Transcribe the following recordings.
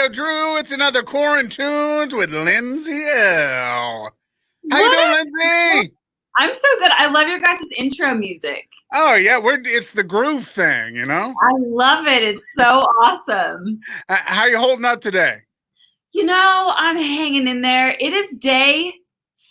Drew. It's another Quarantunes with Lindsay L. How you doing, What? Lindsay? I'm so good. I love your guys' intro music. Oh yeah, it's the groove thing, you know. I love it. It's so awesome. How you holding up today? You know, I'm hanging in there. It is day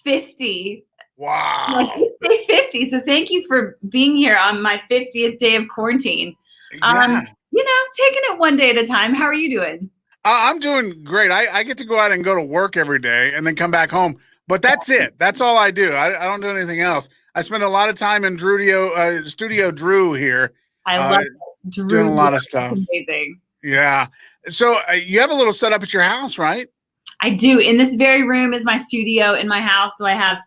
50. Wow. Like, it's day 50. So thank you for being here on my 50th day of quarantine. Yeah. You know, taking it one day at a time. How are you doing? I'm doing great. I get to go out and go to work every day and then come back home. But that's it. That's all I do. I don't do anything else. I spend a lot of time in Studio Drew here. I love it. Drew, doing a lot of stuff. Amazing. Yeah. So you have a little setup at your house, right? I do. In this very room is my studio in my house. So I have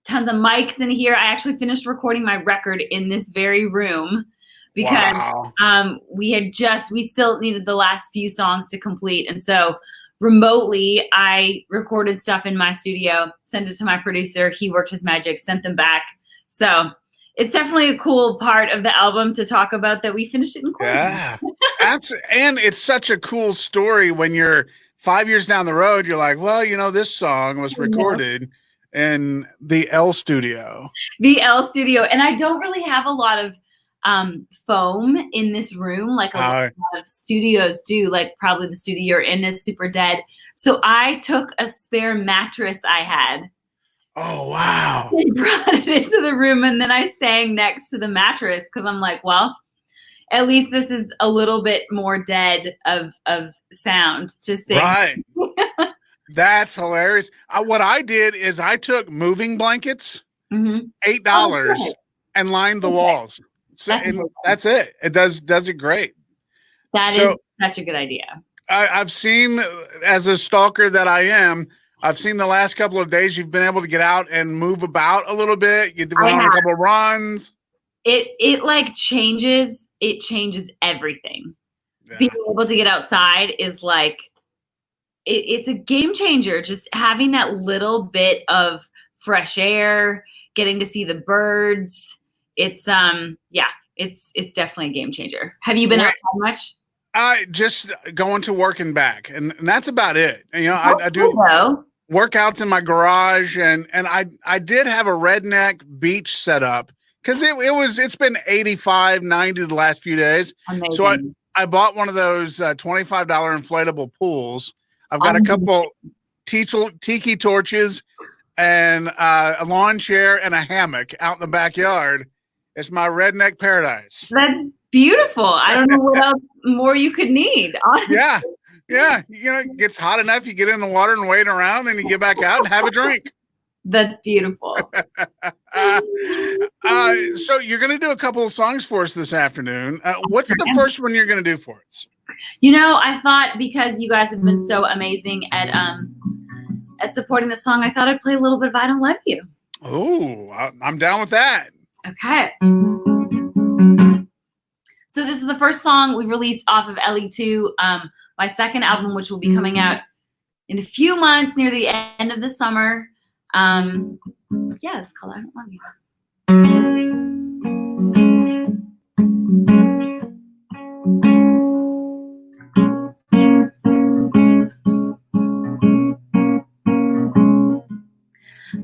tons of mics in here. I actually finished recording my record in this very room because wow. we still needed the last few songs to complete. And so remotely, I recorded stuff in my studio, sent it to my producer. He worked his magic, sent them back. So it's definitely a cool part of the album to talk about that we finished it in quarantine. Yeah. And it's such a cool story when you're 5 years down the road, you're like, well, you know, this song was recorded in the L studio. The L studio. And I don't really have a lot of foam in this room like a lot of studios do, like probably the studio you're in is super dead. So I took a spare mattress I had. Oh, wow. And brought it into the room, and then I sang next to the mattress because I'm like, well, at least this is a little bit more dead of sound to sing. Right. That's hilarious. What I did is I took moving blankets, $8, and lined the walls. So that's it. It does it great. That is such a good idea. I've seen, as a stalker that I am, I've seen the last couple of days you've been able to get out and move about a little bit. You went on a couple of runs. It like changes. It changes everything. Yeah. Being able to get outside is like, it's a game changer. Just having that little bit of fresh air, getting to see the birds. It's it's definitely a game changer. Have you been outside much? I just going to work and back, and that's about it. You know, I do workouts in my garage, and I did have a redneck beach set up because it's been 85, 90 the last few days. Amazing. So I bought one of those $25 inflatable pools. I've got a couple tiki torches and a lawn chair and a hammock out in the backyard. It's my redneck paradise. That's beautiful. I don't know what else more you could need, honestly. Yeah. You know, it gets hot enough, you get in the water and wait around, and you get back out and have a drink. That's beautiful. So you're going to do a couple of songs for us this afternoon. What's the first one you're going to do for us? You know, I thought because you guys have been so amazing at supporting the song, I thought I'd play a little bit of I Don't Love You. Oh, I'm down with that. Okay. So this is the first song we released off of LE2, my second album, which will be coming out in a few months near the end of the summer. It's called I Don't Love You.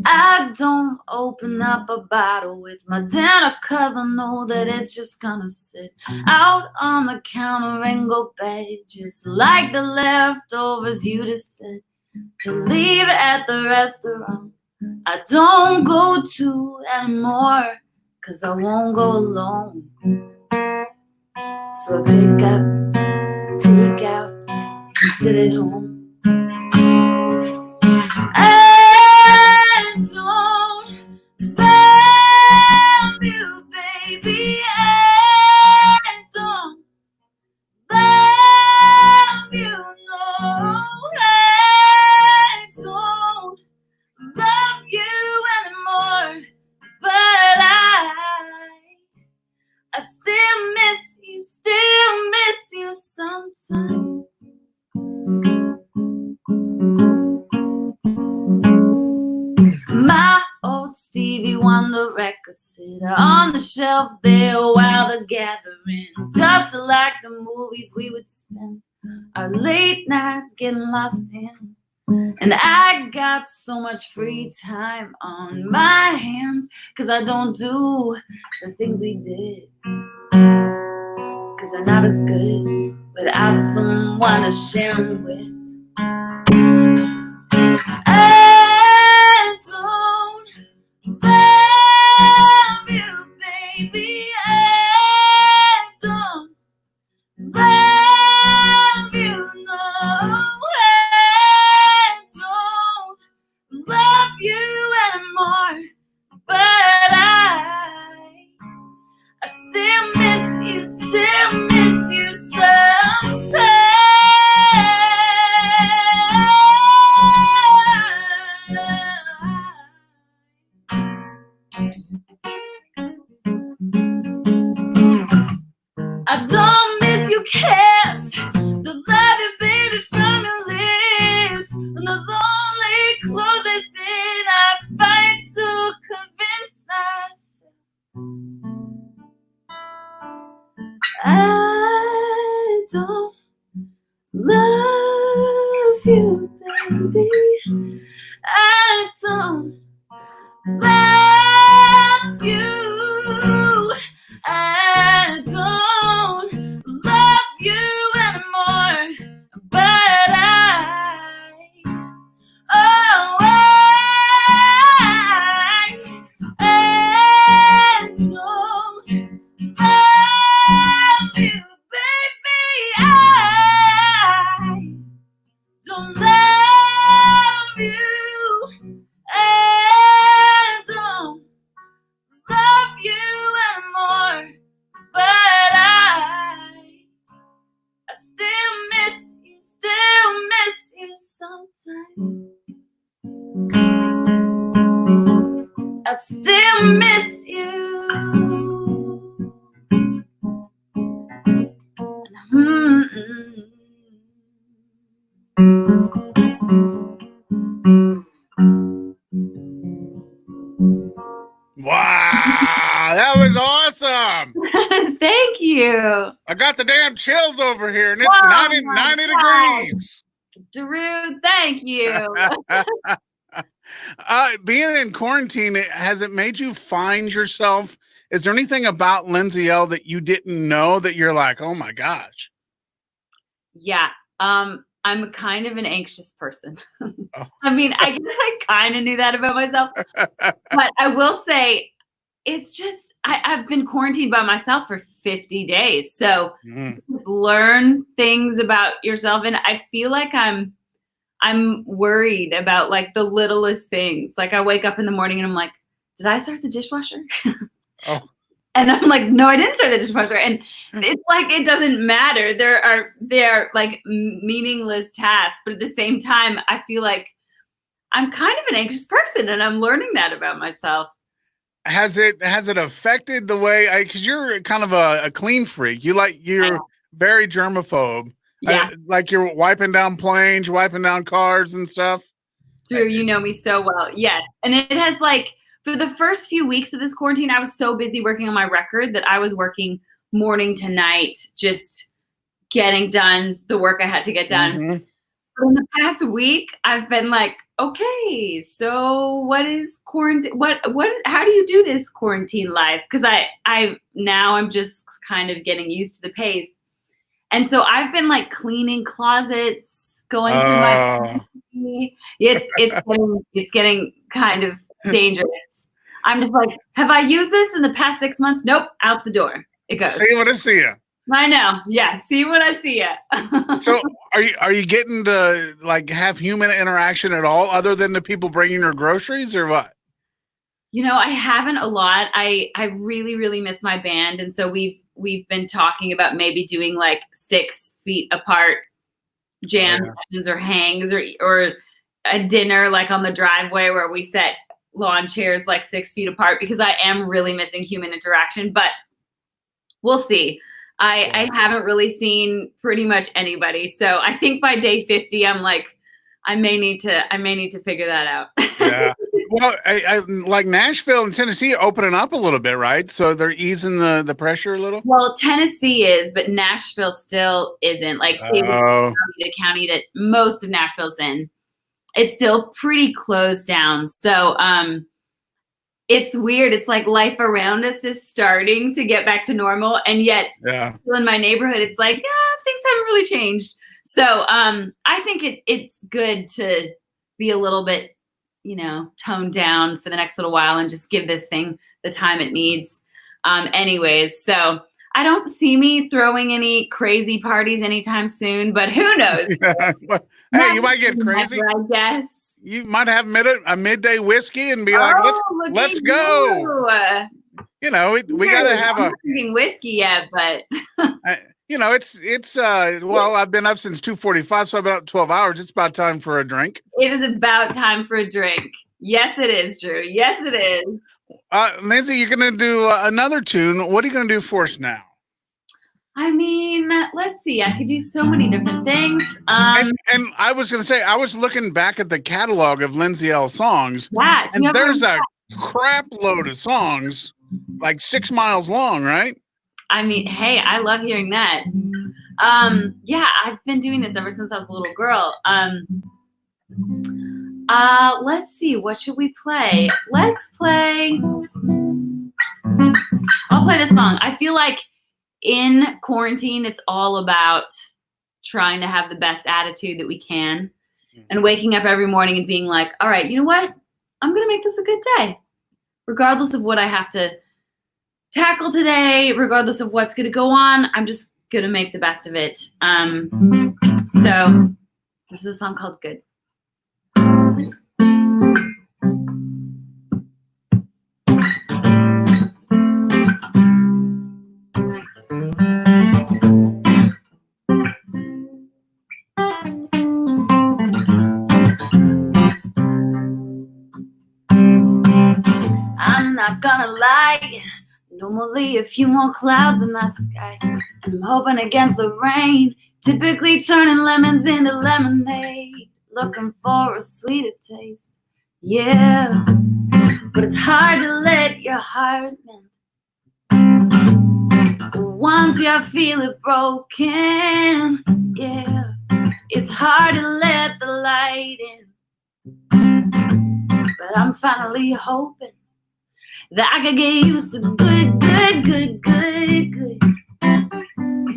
I don't open up a bottle with my dinner cause I know that it's just gonna sit out on the counter and go bad, just like the leftovers you just said to leave at the restaurant I don't go to anymore cause I won't go alone. So I pick up, take out, and sit at home. I don't love you, baby. I don't love you, no. I don't love you anymore, but I still miss you sometimes. My old Stevie Wonder record sit on the shelf there while the gathering, just like the movies we would spend our late nights getting lost in. And I got so much free time on my hands, 'cause I don't do the things we did, 'cause they're not as good without someone to share them with. I don't love you, baby. I don't love you, no. I don't love you anymore, but I still miss you sometimes. I don't miss your kiss, the love you baby from your lips, and the lonely clothes I sit, I fight to convince myself I don't love you, baby. I don't love you. I don't love you anymore, but oh, I don't love you, baby. I don't love you. I don't love you anymore, but I still miss you sometimes. I still miss you. Wow, that was awesome. Thank you. I got the damn chills over here, and it's 90 degrees. Drew, thank you. Being in quarantine, has it made you find yourself? Is there anything about Lindsay Elle that you didn't know that you're like, oh my gosh? Yeah. I'm kind of an anxious person. Oh. I mean, I guess I kind of knew that about myself, but I will say it's just, I've been quarantined by myself for 50 days. So learn things about yourself. And I feel like I'm worried about like the littlest things. Like I wake up in the morning and I'm like, did I start the dishwasher? Oh. And I'm like, no, I didn't start the dishwasher. And it's like, it doesn't matter. There are like meaningless tasks, but at the same time, I feel like I'm kind of an anxious person and I'm learning that about myself. Has it affected the way, cause you're kind of a clean freak. You're very germaphobe. Yeah. Like you're wiping down planes, wiping down cars and stuff. Drew, you know me so well. Yes. And it has like, for the first few weeks of this quarantine, I was so busy working on my record that I was working morning to night, just getting done the work I had to get done. Mm-hmm. In the past week, I've been like, okay, so what is quarantine? How do you do this quarantine life? Because I'm just kind of getting used to the pace. And so I've been like cleaning closets, going through my, it's getting kind of dangerous. I'm just like, have I used this in the past 6 months? Nope, out the door it goes. See what I see you. I know. Yeah, see what I see you. So are you getting to like have human interaction at all other than the people bringing your groceries or what? You know, I haven't a lot. I really, really miss my band. And so we've been talking about maybe doing like 6 feet apart jam sessions or hangs or a dinner like on the driveway where we set lawn chairs like 6 feet apart, because I am really missing human interaction, but we'll see. I haven't really seen pretty much anybody. So I think by day 50, I'm like, I may need to figure that out. Yeah. Well, I like Nashville and Tennessee opening up a little bit, right? So they're easing the pressure a little. Well, Tennessee is, but Nashville still isn't. Like the county that most of Nashville's in, it's still pretty closed down. So it's weird. It's like life around us is starting to get back to normal, and yet in my neighborhood, it's like things haven't really changed. So I think it's good to be a little bit, toned down for the next little while and just give this thing the time it needs. Anyways, so I don't see me throwing any crazy parties anytime soon, but who knows? Well, hey, you might get crazy. I guess. You might have a midday whiskey and be like, let's go. We got to have I'm not drinking whiskey yet, but it's well, I've been up since 2:45, so I've been up 12 hours. It's about time for a drink. It is about time for a drink. Yes, it is, Drew. Yes, it is. Lindsay, you're going to do another tune. What are you going to do for us now? I mean, let's see. I could do so many different things. And I was going to say, I was looking back at the catalog of Lindsay Ell songs. Yeah, and there's a crap load of songs, like 6 miles long, right? I mean, hey, I love hearing that. Yeah, I've been doing this ever since I was a little girl. Let's see. What should we play? I'll play this song. I feel like in quarantine, it's all about trying to have the best attitude that we can and waking up every morning and being like, all right, you know what? I'm going to make this a good day, regardless of what I have to tackle today, regardless of what's going to go on. I'm just going to make the best of it. So this is a song called Good. I'm not gonna lie, normally a few more clouds in my sky, and I'm hoping against the rain, typically turning lemons into lemonade, looking for a sweeter taste. Yeah, but it's hard to let your heart mend once you feel it broken. Yeah, it's hard to let the light in, but I'm finally hoping that I could get used to good, good, good, good, good.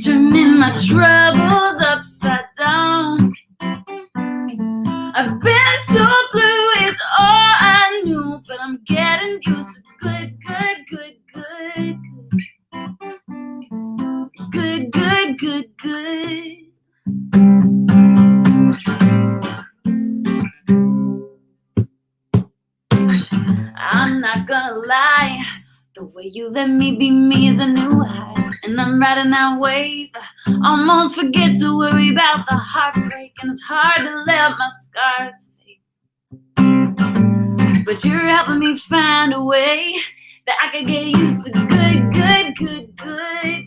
Turning my troubles upside down. I've been so blue, it's all I knew, but I'm getting used to good, good, good, good, good, good, good, good. I'm not gonna lie, the way you let me be me is a new high, and I'm riding that wave. Almost forget to worry about the heartbreak, and it's hard to let my scars fade. But you're helping me find a way that I could get used to good, good, good, good,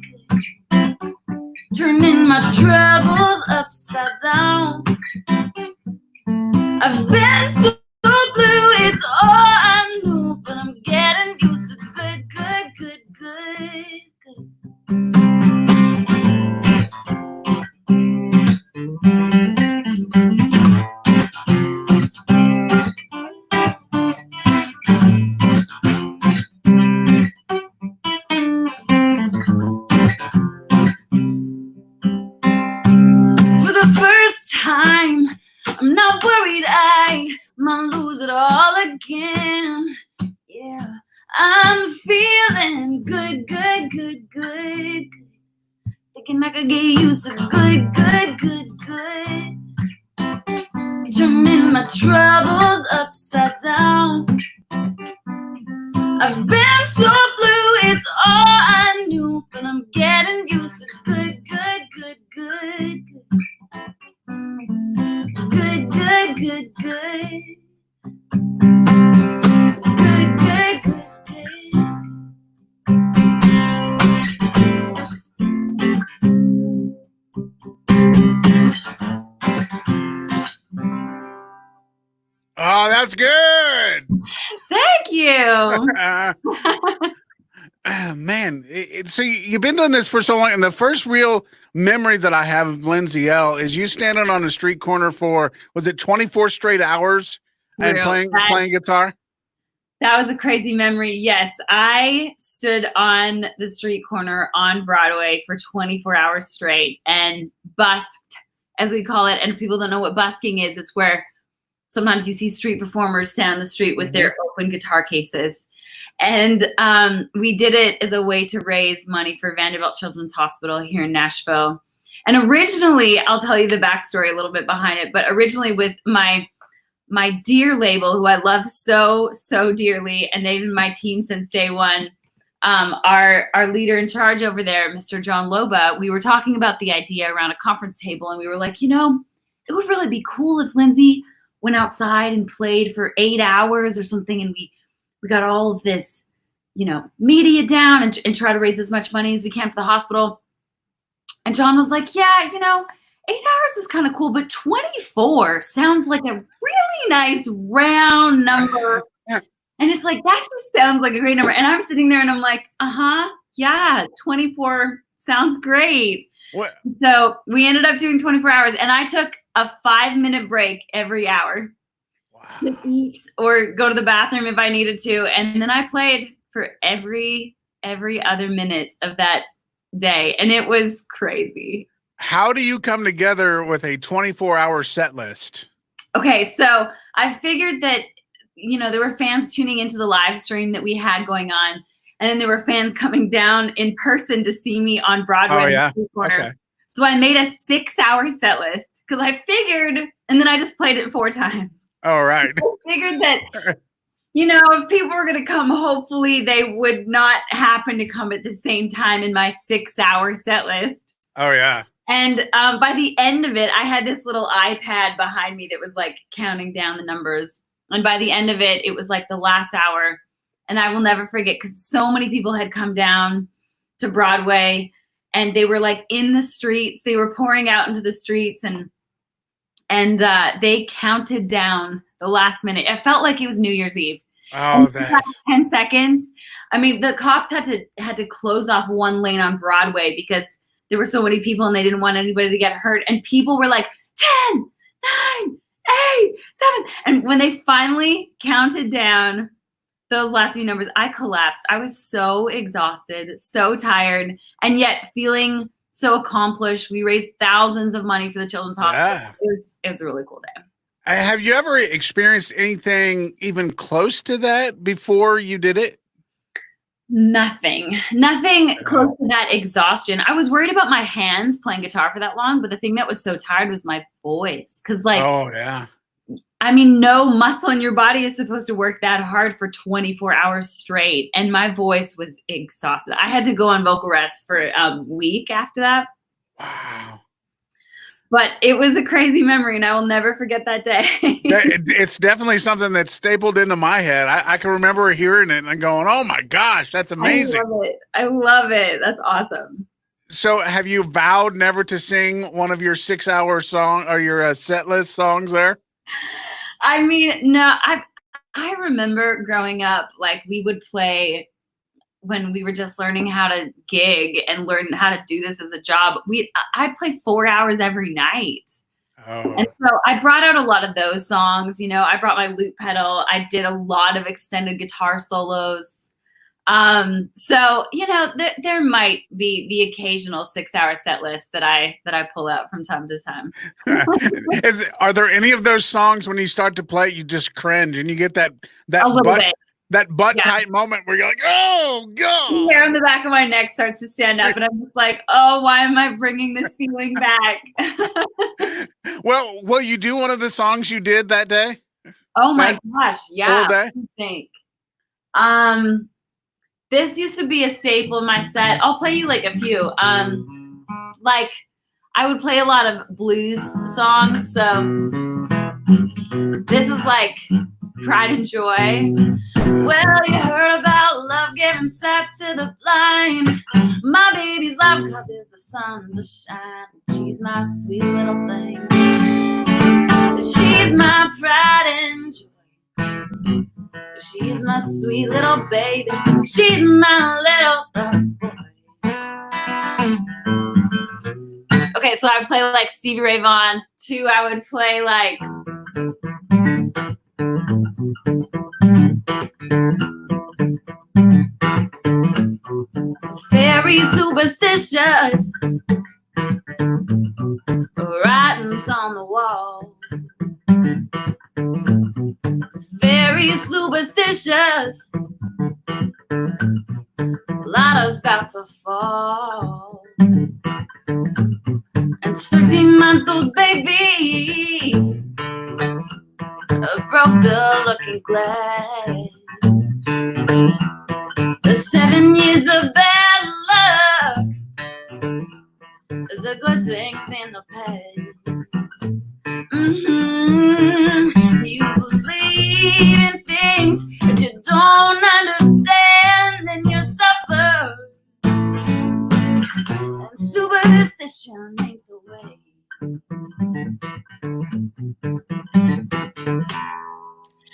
good. Turning my troubles upside down. I've been so blue, it's all I knew, but I'm getting used to good, good, good, good, good. For the first time, I'm not worried I might lose it all again. Yeah, I'm feeling good, good, good, good, good. Thinking I could get used to good, good, good, good. Turning my troubles upside down. I've been so blue, it's all I knew, but I'm getting used to good, good, good, good, good. Good, good, good, good. Good, good, good, good. Oh, that's good. Man, so you've been doing this for so long, and the first real memory that I have of Lindsay Ell is you standing on a street corner for, was it 24 straight hours and playing guitar? That was a crazy memory. Yes, I stood on the street corner on Broadway for 24 hours straight and busked, as we call it. And if people don't know what busking is, it's where sometimes you see street performers stand on the street with their open guitar cases. And we did it as a way to raise money for Vanderbilt Children's Hospital here in Nashville. And originally, I'll tell you the backstory a little bit behind it, but originally with my dear label, who I love so, so dearly, and they've been my team since day one, our leader in charge over there, Mr. John Loba, we were talking about the idea around a conference table, and we were like, it would really be cool if Lindsay went outside and played for 8 hours or something, and we got all of this, media down and try to raise as much money as we can for the hospital. And John was like, yeah, 8 hours is kind of cool, but 24 sounds like a really nice round number. And it's like, that just sounds like a great number. And I'm sitting there and I'm like, yeah, 24 sounds great. What? So we ended up doing 24 hours, and I took a 5-minute break every hour to eat or go to the bathroom if I needed to. And then I played for every other minute of that day. And it was crazy. How do you come together with a 24-hour set list? Okay, so I figured that, there were fans tuning into the live stream that we had going on. And then there were fans coming down in person to see me on Broadway. Oh, yeah. Okay. So I made a 6-hour set list because I figured, and then I just played it 4 times. All right. I figured that, if people were going to come, hopefully they would not happen to come at the same time in my 6-hour set list. Oh, yeah. And by the end of it, I had this little iPad behind me that was like counting down the numbers. And by the end of it, it was like the last hour. And I will never forget, because so many people had come down to Broadway and they were like in the streets. They were pouring out into the streets, and they counted down the last minute. It felt like it was New Year's Eve. Oh, that's 10 seconds. I mean, the cops had to close off one lane on Broadway because there were so many people and they didn't want anybody to get hurt. And people were like, 10, 9, 8, 7. And when they finally counted down those last few numbers, I collapsed. I was so exhausted, so tired, and yet feeling so accomplished. We raised thousands of money for the Children's Hospital. It was a really cool day. Have you ever experienced anything even close to that before you did it? Nothing close to that exhaustion. I was worried about my hands playing guitar for that long, but the thing that was so tired was my voice. Cause oh yeah. I mean, no muscle in your body is supposed to work that hard for 24 hours straight. And my voice was exhausted. I had to go on vocal rest for a week after that. Wow. But it was a crazy memory, and I will never forget that day. It's definitely something that's stapled into my head. I can remember hearing it and going, oh my gosh, that's amazing. I love it. That's awesome. So have you vowed never to sing one of your 6-hour song or your set list songs there? I mean, no, I remember growing up, like we would play when we were just learning how to gig and learn how to do this as a job. I'd play 4 hours every night. Oh. And so I brought out a lot of those songs. I brought my loop pedal. I did a lot of extended guitar solos. So, there might be the occasional 6-hour set list that I pull out from time to time. Are there any of those songs when you start to play, you just cringe and you get that butt tight moment where you're like, oh God. The hair on the back of my neck starts to stand up and I'm just like, oh, why am I bringing this feeling back? Well, will you do one of the songs you did that day? Oh my gosh. Yeah. Day? I think. This used to be a staple in my set. I'll play you like a few. Like I would play a lot of blues songs. So this is like Pride and Joy. Well, you heard about love giving sight to the blind. My baby's life causes the sun to shine. She's my sweet little thing. She's my pride and joy. She's my sweet little baby. She's my little boy. Okay, so I would play like Stevie Ray Vaughan. 2, I would play like very superstitious writings on the wall. Very superstitious. Ladder's about to fall. And 13-month-old baby broke the looking glass. The 7 years of bad luck, the good things in the past. You believe in things that you don't understand, and you suffer. And superstition ain't the way.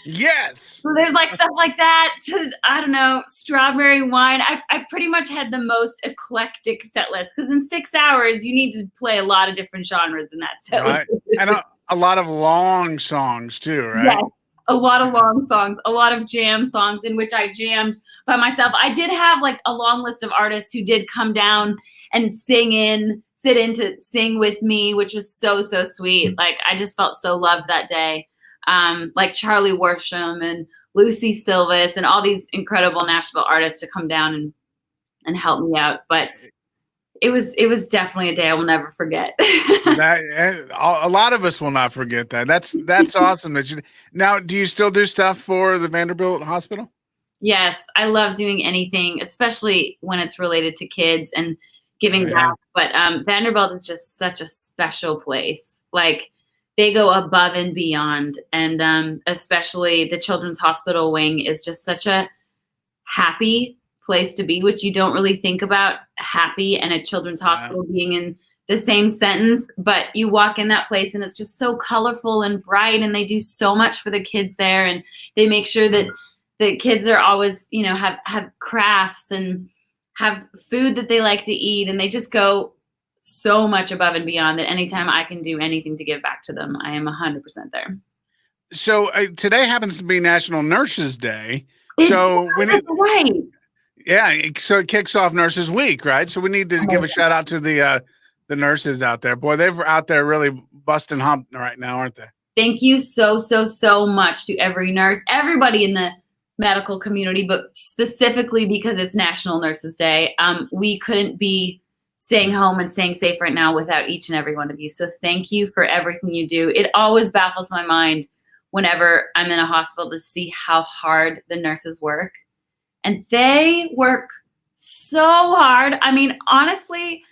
Yes. So there's like stuff like that to, I don't know, Strawberry Wine. I pretty much had the most eclectic set list because in 6 hours you need to play a lot of different genres in that set Right. list. And a lot of long songs too, right? Yes, a lot of long songs, a lot of jam songs in which I jammed by myself. I did have like a long list of artists who did come down and sit in to sing with me, which was so, so sweet. Like I just felt so loved that day. Like Charlie Worsham and Lucy Silvis and all these incredible Nashville artists to come down and help me out. But it was definitely a day I will never forget. A lot of us will not forget that. That's awesome. Now, do you still do stuff for the Vanderbilt Hospital? Yes, I love doing anything, especially when it's related to kids and giving back. But Vanderbilt is just such a special place. Like they go above and beyond, and especially the Children's Hospital wing is just such a happy place to be, which you don't really think about happy and a children's hospital being in the same sentence, but you walk in that place and it's just so colorful and bright, and they do so much for the kids there, and they make sure that the kids are always, you know, have crafts and have food that they like to eat, and they just go so much above and beyond that anytime I can do anything to give back to them, I am 100% there. So today happens to be National Nurses Day. So we need, right. Yeah, so it kicks off Nurses Week, right? So we need to give a shout out to the nurses out there. Boy, they're out there really busting hump right now, aren't they? Thank you so, so, so much to every nurse, everybody in the medical community, but specifically because it's National Nurses Day. We couldn't be staying home and staying safe right now without each and every one of you. So thank you for everything you do. It always baffles my mind whenever I'm in a hospital to see how hard the nurses work. And they work so hard. I mean, honestly,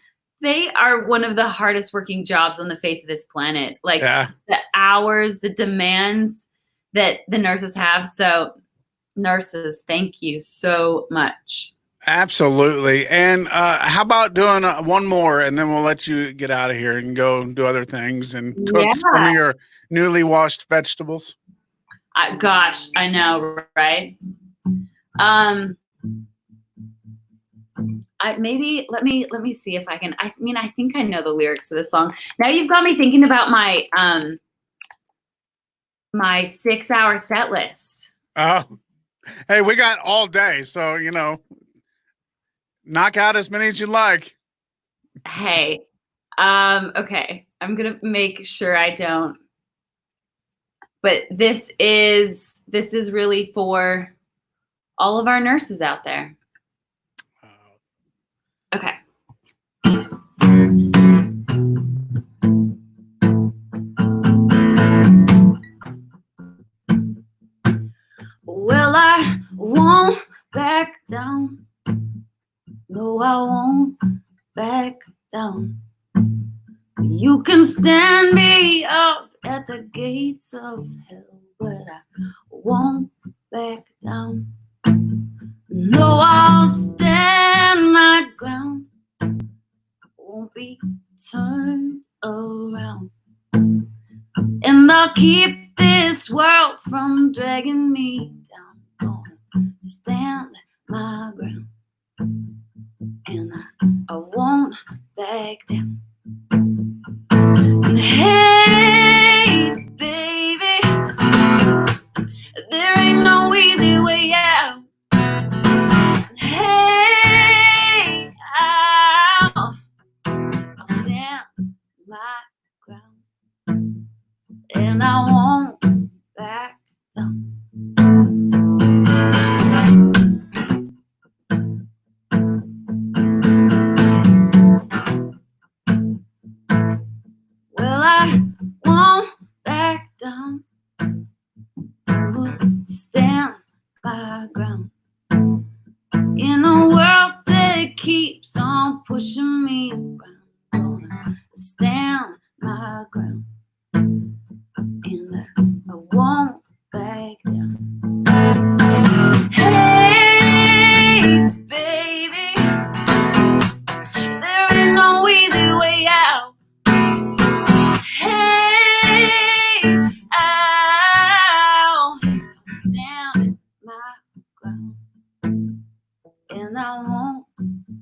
they are one of the hardest working jobs on the face of this planet. Like the hours, the demands that the nurses have. So nurses, thank you so much. Absolutely. And how about doing one more, and then we'll let you get out of here and go do other things and cook some of your newly washed vegetables. Gosh, I know, right? Maybe let me see if I can. I mean, I think I know the lyrics to this song. Now you've got me thinking about my my 6-hour set list. Oh, hey, we got all day, so you know, knock out as many as you like. Hey, okay, I'm gonna make sure I don't. But this is really for all of our nurses out there. Okay. Well, I won't back down. No, I won't back down. You can stand me up at the gates of hell, but I won't back down. No, I'll stand my ground. Won't be turned around. And I'll keep this world from dragging me down. pushing me around. Gonna stand my ground, and I won't back down. Hey, baby, there ain't no easy way out. Hey, I'll stand my ground, and I won't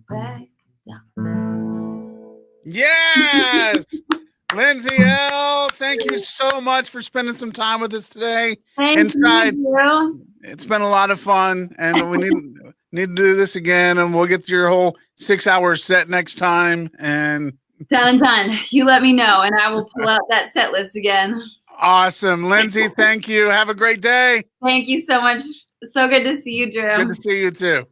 back down. Yes! Lindsay L., thank you so much for spending some time with us today. Thank you. It's been a lot of fun, and we need to do this again, and we'll get your whole 6-hour set next time. And done. You let me know, and I will pull out that set list again. Awesome. Lindsay, thank you. Have a great day. Thank you so much. So good to see you, Drew. Good to see you too.